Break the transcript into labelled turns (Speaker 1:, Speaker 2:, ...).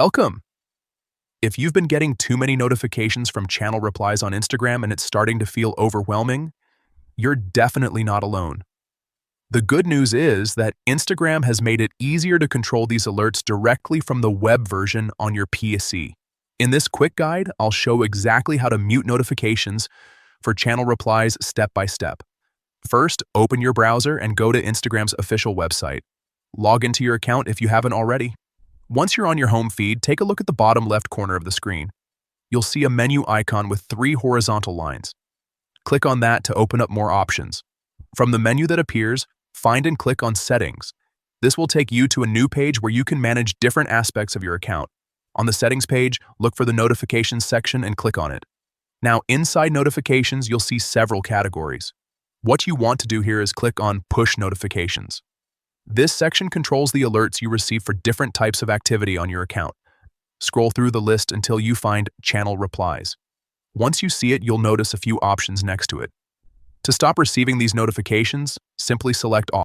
Speaker 1: Welcome! If you've been getting too many notifications from channel replies on Instagram and it's starting to feel overwhelming, you're definitely not alone. The good news is that Instagram has made it easier to control these alerts directly from the web version on your PC. In this quick guide, I'll show exactly how to mute notifications for channel replies step by step. First, open your browser and go to Instagram's official website. Log into your account if you haven't already. Once you're on your home feed, take a look at the bottom left corner of the screen. You'll see a menu icon with 3 horizontal lines. Click on that to open up more options. From the menu that appears, find and click on Settings. This will take you to a new page where you can manage different aspects of your account. On the Settings page, look for the Notifications section and click on it. Now, inside Notifications, you'll see several categories. What you want to do here is click on Push Notifications. This section controls the alerts you receive for different types of activity on your account. Scroll through the list until you find Channel Replies. Once you see it, you'll notice a few options next to it. To stop receiving these notifications, simply select All.